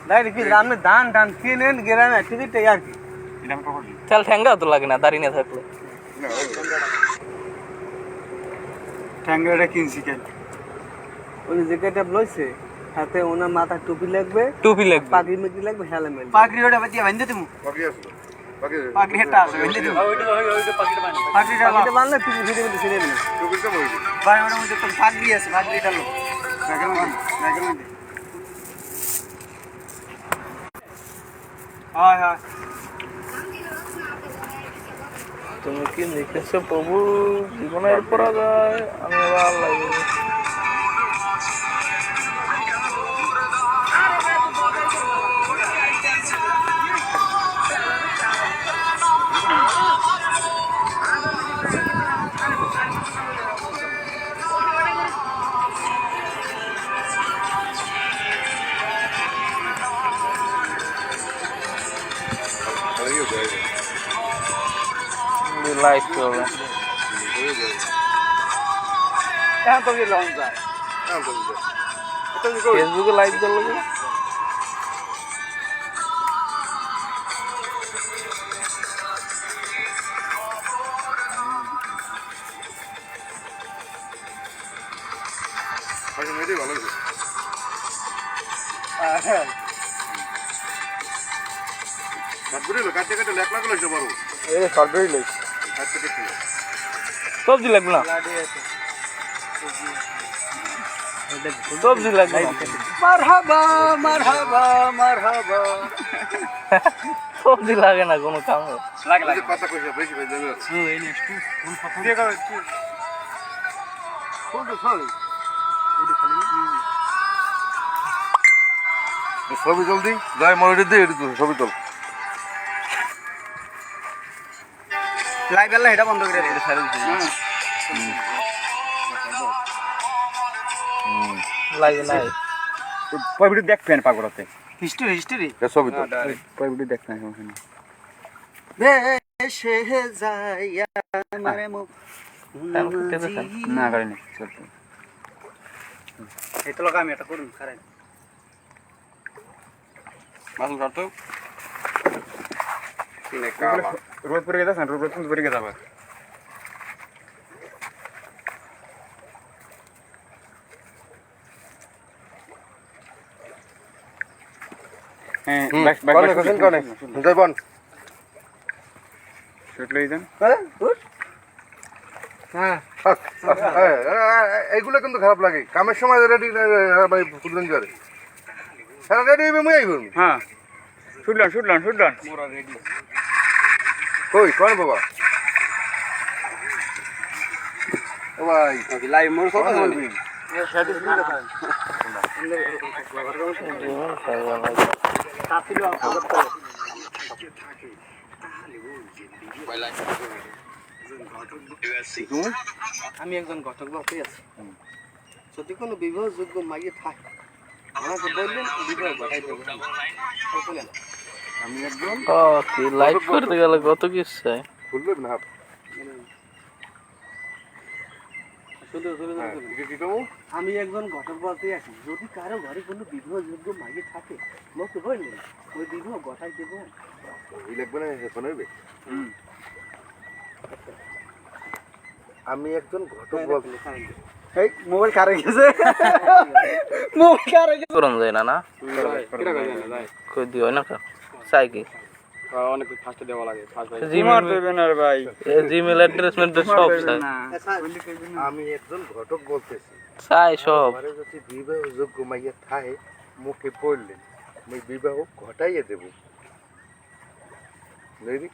দাড়ি কি আপনি ধান টান কিনেন গ্রামে টিকিটটাই আর কি চাল ঠ্যাঙ্গাও তো লাগে না দাড়ি না থাকলে ট্যাঙ্গাটা কিনছি কেন উনি যে কেটে লইছে হাতে ওনার মাথা টুপি লাগবে টুপি লাগবে পাগড়ি মেগড়ি লাগবে হেলমেট পাগড়ি ওটা বাদ দিয়া বাঁধতে তুমি বাকি আসলো বাকি পাগড়ি হেটা আছে বাঁধতে তুমি পাগড়িটা এটা বানলে টুপি ফিরে ফিরে ছিঁড়ে নেবে টুপিটা মরে ভাই ওটার মধ্যে তো পাগড়ি আছে পাগড়িটা লো ব্যাগের মধ্যে হয় হয় তুমি কি দেখেছো প্রভু জীবনের পরাজয় আমি আবার লাগবে লাইক করবে এখন তো কি লং যায় ফেসবুকে লাইক করলে ভাই মেয়েটাই ভালো হয়েছে কাটবে কাটতে কাটতে লেখ লাগলো একটা বড় এই সরকারি লইছ কাটতে কাটতে সবজি লাগবে না সবজি লাগবে না মারহাবা মারহাবা মারহাবা সবজি লাগে না কোনো কাম লাগে এই যে কথা কইছে বেশি ভাই জানো এই নে একটু ফুল কথা দিয়ে গাও একটু ফুল তো খালি ছবি জলদি যাই মরে দে এটি তো ছবি তোল লাইভ এলা এটা বন্ধ করে দে এটা ছাড়ে দিছি লাগে নাই পয় ভিডিও দেখবেন পাগড়াতে হিস্টরি হিস্টরি ছবি তোল পয় ভিডিও দেখবেন ওখানে দেশে যাইয়া মারে মুখ না করেনি চলতে এই তো লগা আমি এটা করুন কারেন মাসুল কাটো নে কালা রোদ পরে গেছে না রোদ পরে গেছে আবার হ্যাঁ কোনে কোন কোনে যাই বন শুট লই দেন হ্যাঁ এইগুলো কিন্তু খারাপ লাগে কামের সময় রেডি ভাই ফুলন করে হ্যাঁ রেডি হইবে মুই আইব হ্যাঁ শুটলাম মোরা রেডি কই কোন বাবা ও ভাই লাইভ মোর কত বলবি আমি একজন ঘটক বাপে আছি যদি কোনো বিবাহযোগ্য মাইয়ে থাকে আমাকে বললেন বিবাহ ঘটাই দেবো আমি একদম ও কি লাইক করতে গেলে কত কিছু চাই খুলবে না শুধু কি কমু আমি একজন ঘটক বাপে আছি যদি কারো ঘরে কোনো বিবাহযোগ্য মাইয়ে থাকে লোকে বললেন ওই বিবাহ ঘটাই দেবো এই লাগবে না এখন হইবে আমি একজন ঘটক বাপে এই মোবাইল কারে গেছে মোবাইল কারে গেছে করন যায় না না কিরা কই না যাই কই দিও না কা চাই কি অনেক ফাস্ট দেওয়া লাগে ফাস্ট ভাই জিমেল দেবেন আর ভাই জিমেল অ্যাড্রেস মেন্ট সব চাই আমি একজন ঘটক বলতেছি চাই সব আমারে যদি বিবাহ যোগ্য মাইয়া থাকে মুখে পড়লেন আমি বিবাহ ঘটাইয়ে দেব বুঝলি?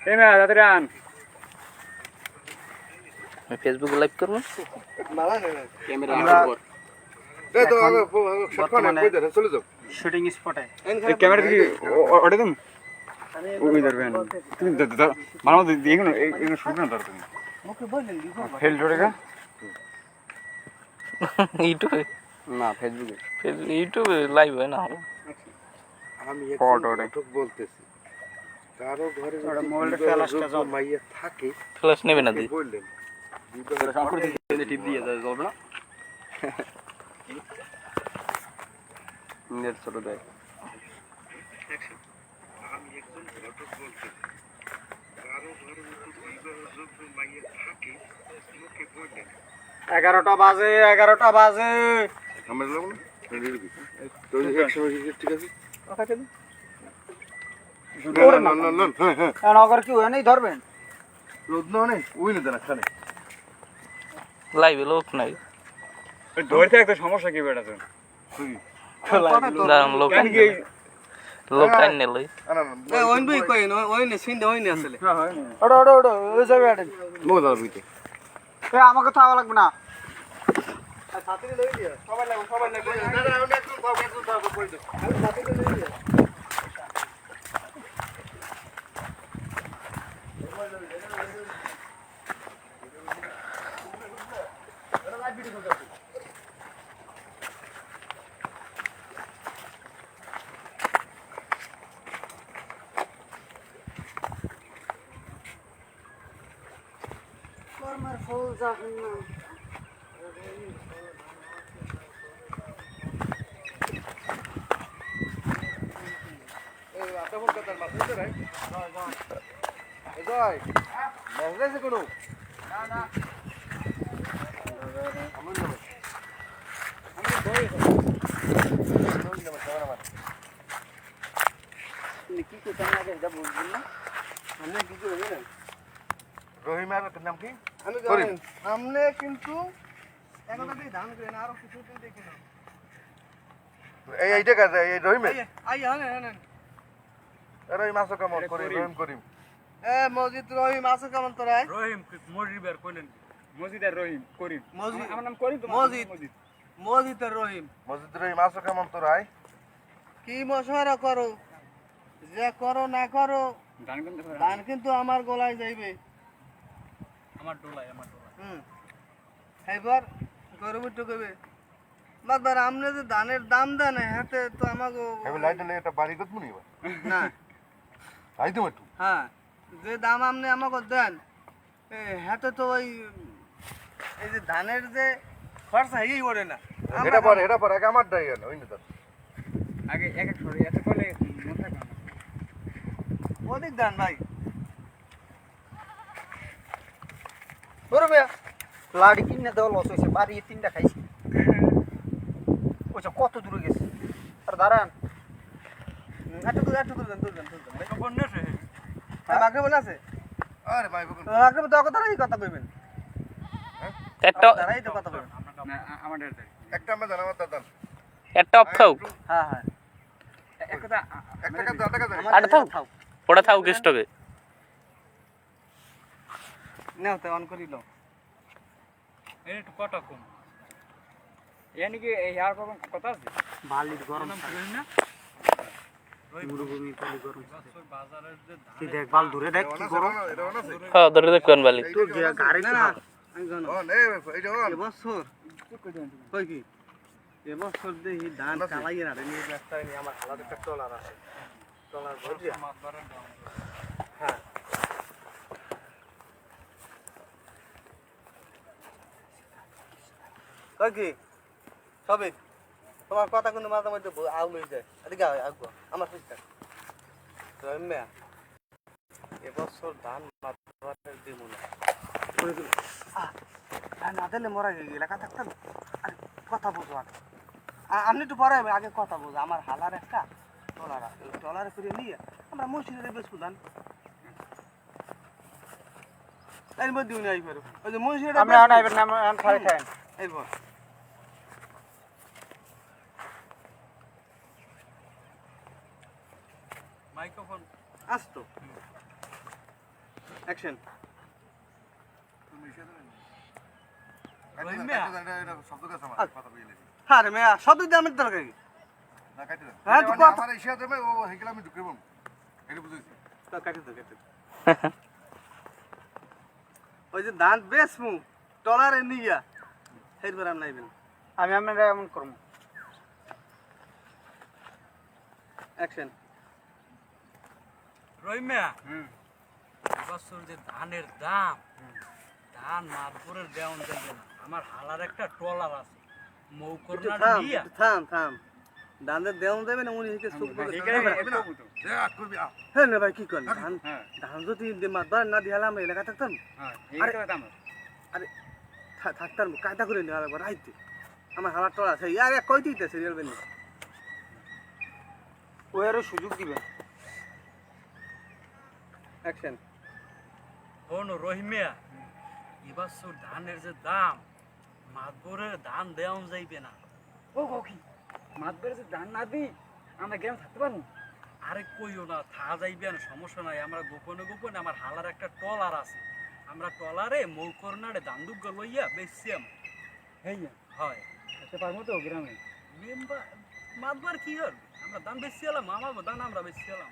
এই মেয়া তাড়াতাড়ি আন। আমি ফেসবুকে লাইভ করবো। আমরা এই তো আগে শটকান কই দেন চলে যাও শুটিং স্পটে এই ক্যামেরা কি ওটা দিন? ওই ধরবেন তুমি মানো দিয়ে এগুলো শুট না ধরতে ফেল ধরেগা ইউটিউবে না ফেসবুকে ইউটিউবে লাইভ হয় না। আমি ফটো নাটক বলতেছি কারো ঘরে ওটা যদি মোবাইলের বিবাহ ফ্ল্যাশটা যোগ্য জ্বল। মাইয়া থাকে ফ্ল্যাশ নেবে না দিই। বললেন টিপ দিয়ে যায় জ্বলবে না নেট ছোট দেয় এগারোটা বাজে আমরা যাব না রেডি রেডি তো একসময় ঠিক আছে লন হ্যাঁ হ্যাঁ নগর কি ওখানেই ধরবেন রোদ না নেই ওই না দেনা খানে লাইভে লোক নাই। ধরতে একটা সমস্যা কি বেটা তুমি দাঁড়ান লোক লোক আইনে লই। আনা না ওইন বই কই ওই নে সিন ওই নে আসলে ওটা ওই যাবে আটেন মো দাও বুঝতে আমাকে তো আওয়া লাগবে না রহিমার নাম কি আমি করিম। সামনে কিন্তু এখনো দিয়ে ধান করে না আরো কিছু দিন দেখি না এইটা কাজ এই রহিমে আই হ্যাঁ রহিম মাছ কামড় করি রহিম করিম এ মসজিদ রহিম আছে কেমন তোরা রহিম মসজিদ আর কইলেন মসজিদ আর রহিম করিম মসজিদ আমার নাম করিম তো মসজিদ মসজিদ আর রহিম মসজিদ রহিম মাছ কেমন তোরাই কি মশওয়ারা করো যে করো না করো গান গান ধান কিন্তু আমার গলায় যাইবে আমার ডোলায় হুম এবার গরু টুকবে বাদবার আমনে যে ধানের দাম দেন হাতে তো আমাকে আমি লাইট লে এটা বাড়ি কত মুনি না আই তো একটু হ্যাঁ যে দাম আপনি আমাকে দেন হাতে তো ওই এই যে ধানের যে খরচা এই ওরে না এটা পরে আগে আমার দাই গেল ওই না তো আগে এক এক সরে এত করলে মন থাকে না অধিক ধান ভাই ওরে ভাইয়া লাড়ি কিনে দেওয়া লস হয়েছে বাড়ি তিনটা খাইছি ওইটা কত দূরে গেছে আর দাঁড়ান একটু মাকে বলে আছে আরে ভাই বকুন মাকে তো কথা এই কথা কইবেন একটা দাঁড়াই তো কথা কইবেন না আমার একটা আমরা জানা মাত্র দান একটা অফ থাও হ্যাঁ হ্যাঁ এক কথা একটা কাজ আটা কাজ আটা থাও ওটা থাও স্টকে। নাও তো অন করি লো এই একটু কটা কম এনে কি এই আর কোন কথা আছে বালির গরম না মরুভূমি খালি গরম কি দেখ বাল দূরে দেখ কি গরম এটা না হ্যাঁ ধরে দেখবেন বালি তো গাড়ি না তো না আমি জানো ও নে এইটা অন এবছর কই কি এবছর দেখি ধান কালাইয়ে না নিয়ে রাস্তা নিয়ে আমার হালাত একটা টলার আছে টলার ভরিয়া হ্যাঁ কই কি সবে তোমার কথা কিন্তু মাঝে মধ্যে আউল হয়ে যায় এদিকে আগো আমার পিছটা রম্যা এবছর ধান মাত্রা দিব না না দিলে মরা গিয়ে এলাকা থাকতাম আরে কথা বোঝো আগে আপনি একটু পরে আগে কথা বোঝো আমার হালার একটা টলারে করে নিয়ে আমরা মসজিদে বেশ প্রধান এর মধ্যে উনি আই পারো ওই যে মসজিদে আমরা এখন আইবেন না আমরা এখন খাই খাই এরপর মাইক্রোফোন আসতো অ্যাকশন হ্যাঁ রে মেয়া শব্দ দিয়ে আমার দরকার কি হ্যাঁ তো কথা আমার ইশা দেবে ও হেগেলা আমি ঢুকে বম এটা বুঝেছি কাটে তো ওই যে দাঁত বেশ মু টলারে নিয়া হেরবার আর নাইবেন আমি আমরা এমন করবো অ্যাকশন রহিমা এবছর যে ধানের দাম ধান মাতবরের দেওয়ান যাবে না আমার হালার একটা ট্রলার আছে মৌকরনার থাম নিয়া থাম থাম দাঁতের দেওয়া দেবে না উনি হেকে সুখ করে দেখ করবি হ্যাঁ না ভাই কি করেন ধান ধান যদি মাতবার না দিয়ালে আমরা এলাকা থাকতাম থাকতাম কায়দা করে নেওয়া একবার রাইতে আমার হালার টলা আছে ইয়ার এক কই দিতে সিরিয়াল বেনি ওই আরো সুযোগ দিবেন অ্যাকশন শোনো রহিমিয়া এবছর ধানের যে দাম মাতবরের ধান দেওয়ান যাইবে না ও কি মাছ বেড়েছে ধান না দিই আমরা গ্রামে থাকতে পারবো আরে কইও না থা যাইবে না সমস্যা নাই আমরা গোপনে গোপনে আমার হালার একটা টলার আছে আমরা টলারে মৌকরনারে ধান দুগ্গ লইয়া বেচছি হ্যাঁ হয় থাকতে পারবো তো গ্রামে মেম্বার মাতবার কি হল আমরা ধান বেচছি এলাম আমার ধান আমরা বেচছি এলাম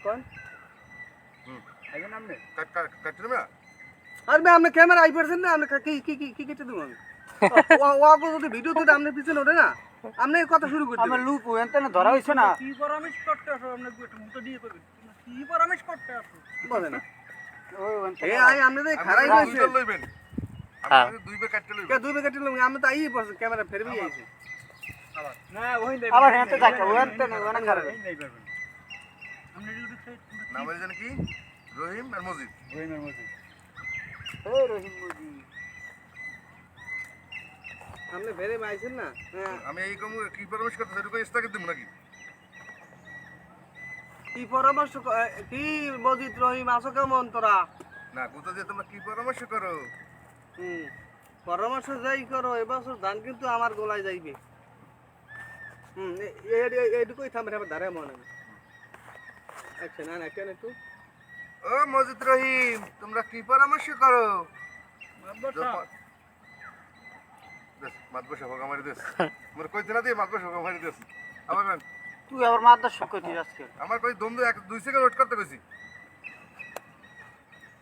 কোন আইবেন আপনি কাটতে দেবে আর ভাই আপনি ক্যামেরা আই পারছেন না আপনি কি কি কি কি কেটে দেবো আমি ও যদি ভিডিও তুলে আপনি পিছনে ওঠে না আপনি কথা শুরু করতে আমার লুপ ওখান থেকে ধরা হয়েছে না কি পরামর্শ করতে আসো আপনি একটু মুটো দিয়ে করবেন কি পরামর্শ করতে আসো বলে না ওই ওখান এ থেকে আই আপনি দেখ খারাই হইছে দুইবার লইবেন হ্যাঁ। আপনি দুইবার কাটতে লইবেন কে দুই প্যাকেট লং আমি তো আই পড়ছে ক্যামেরা ফেরবি আইছে না ওই আবার হ্যাঁ তো যাচ্ছে ওখান থেকে ওখানে খারাপ নেই পারবেন আপনি ডিউটি খাই নাম হইছে জানি কি রহিম আর মজিদ রহিমের মধ্যে ওই রহিম মুজি আপনি ফেরে আইছেন না হ্যাঁ আমি এই কম কি পরামর্শ করতে সেটা ইস্তাকে দিব নাকি কি পরামর্শ কি মজিদ রহিম আছো কেমন তোরা না কোথা দিয়ে তোমরা কি পরামর্শ করো পরামর্শ যাই করো এবছর ধান কিন্তু আমার গোলায় যাইবে এইটুকুই থামবে আমার ধারে মনে অ্যাকশন আন অ্যাকশন একটু ও মজিদ রহিম তোমরা কি পরামর্শ করো মাতবসা ভোগা মারি দেস মোর কইতে না দিয়ে মাতবসা ভোগা মারি দেস আমার তুই আবার মাথা শোক করছিস আজকে আমার কই দম এক 2 সেকেন্ড ওয়েট করতে কইছি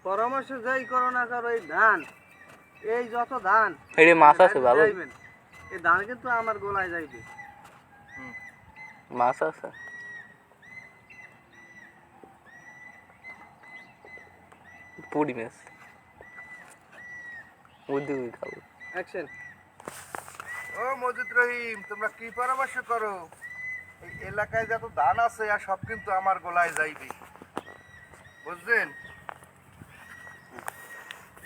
পরামর্শ যাই করো না করো এই ধান এই যত ধান এই মাছ আছে ভালো যাইবেন এই ধান কিন্তু আমার গোলায় যাইবে মাছ আছে পুরি মাছ ওই খাবো অ্যাকশন ও মজিদ রহিম তোমরা কি পরামর্শ করো এই এলাকায় যত ধান আছে আর সব কিন্তু আমার গোলায় যাইবে বুঝছেন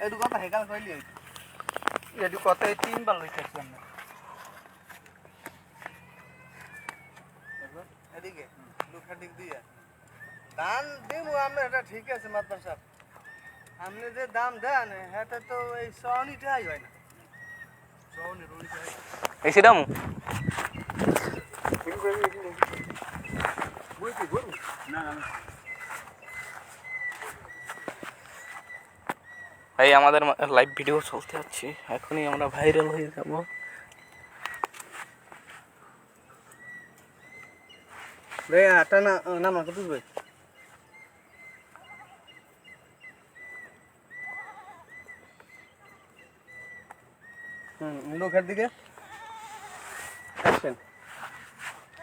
এই কথা হেকাল কইলি এটু কথাই তিনবার লিখেছিলাম না এদিকে দুখান দিক দিয়ে ধান দেবো আমরা এটা ঠিক আছে মাতবার সাহেব আপনি যে দাম দেন এটা তো এই সনিটাই হয় না এই সেটাম ভাই আমাদের লাইভ ভিডিও চলতে যাচ্ছে এখনই আমরা ভাইরাল হয়ে যাব রে আটা না না মাকে বুঝবে লোকের দিকে অ্যাকশন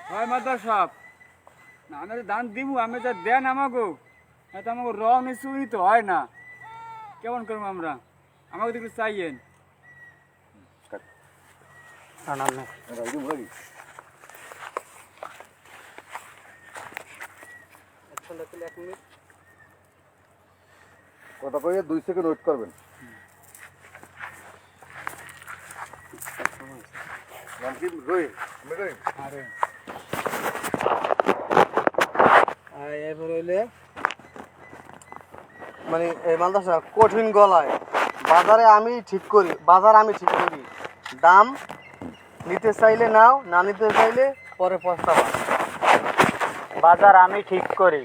হয় মাদার সাহেব না আমি ধান দিব আমি যা দেন আমাকে এটা আমাকে রং চুরি তো হয় না কেমন করবো আমরা আমাকে একটু চাইয়েন কথা কইয়ে 2 সেকেন্ড ওয়েট করবেন নাম কি রহিম রহিম আরে আর এরপর হইলে মানে এই মালদাসা কঠিন গলায় বাজার আমি ঠিক করি দাম নিতে চাইলে নাও, না নিতে চাইলে পরে পস্তাবা। বাজার আমি ঠিক করি,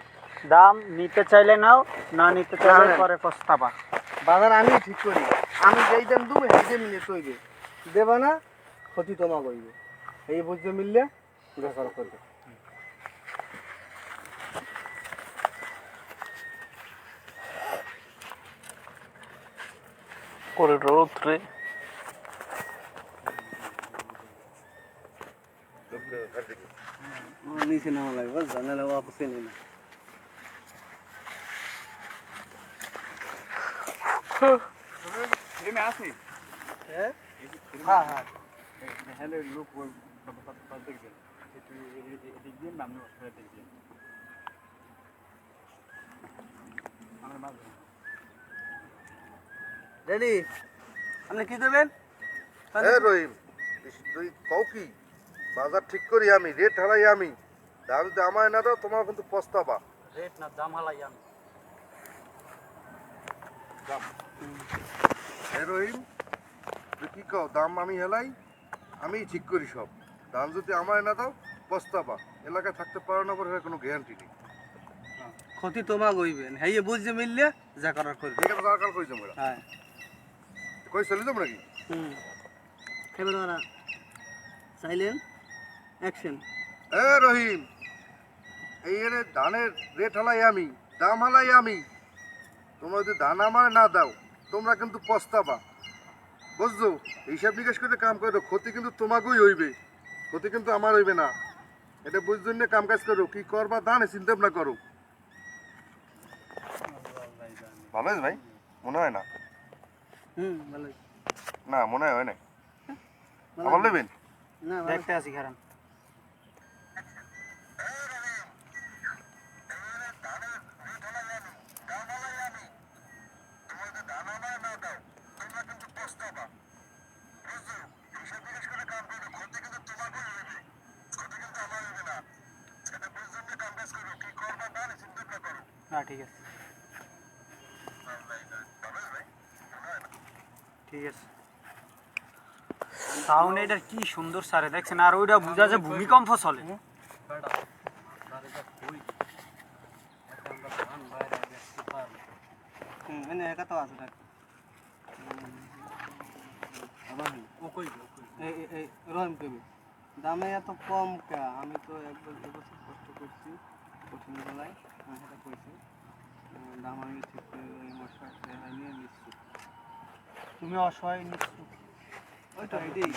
দাম নিতে চাইলে নাও, না নিতে চাইলে না। পরে পস্তাবা। বাজার আমি ঠিক করি, আমি যেই দাম দেবো সেই দাম নিয়ে তৈবে, দেবা না ক্ষতি তোমার করবে, এই বুঝতে মিললে বেকার করবে। করে রোদ রে নিচে নেওয়া লাগবে, জানালে অপসে নেই না। এমে আছে হ্যাঁ হ্যাঁ হ্যাঁ হ্যালো লোক দেখবেন একটু এদিক দিয়ে নামে দেখবেন আমার মাঝে রেডি, আপনি কি দেবেন? রহিম, তুই কও কি? বাজার ঠিক করি আমি, রেট হারাই আমি, দাম যদি আমায় না দাও তোমার কিন্তু পস্তাবা। রেট না দাম হালাই আমি। রহিম, তুই কি কও? দাম আমি হেলাই, আমি ঠিক করি সব, দাম যদি আমায় না দাও পস্তাবা। এলাকায় থাকতে পারো না, পরে কোনো গ্যারান্টি নেই। ক্ষতি তোমার হইবেন, হ্যাঁ বুঝতে মিললে যা করার করবে। ঠিক আছে, দরকার কই যাবো? হ্যাঁ কই চলে যাবো নাকি? এবার ওরা সাইলেন্ট অ্যাকশন। রহিম, এই এর ধানের রেট হালাই আমি, দাম হালাই আমি, তোমরা যদি ধান আমার না দাও তোমরা কিন্তু পস্তাবা, বুঝছো? হিসাব নিকাশ করে কাম করো, ক্ষতি কিন্তু তোমাকেই হইবে, ক্ষতি কিন্তু আমার হইবে না। এটা বুঝছো না? কাম কাজ করো, কি করবা দানে চিন্তা ভাবনা করো। ভালো আছে ভাই? মনে হয় না? ভালোই না মনে হয় না। আমার নেবেন? না দেখতে আসি খারাপ। হ্যাঁ ঠিক আছে, ঠিক আছে। সাউন্ড এটা কি সুন্দর সারে দেখছেন, আর ওইটা বুঝা যায় ভূমিকম্প চলে। মানে একা তো আছে এই রহিম কবি দামে এত কম কা? আমি তো এবছর কষ্ট করছি কঠিন গলায়, সেটা কইছি দাম আমি ঠিক করে ওই মশলা নিয়ে নিচ্ছি। তুমি অসহায় নিচ্ছ ওইটা এটাই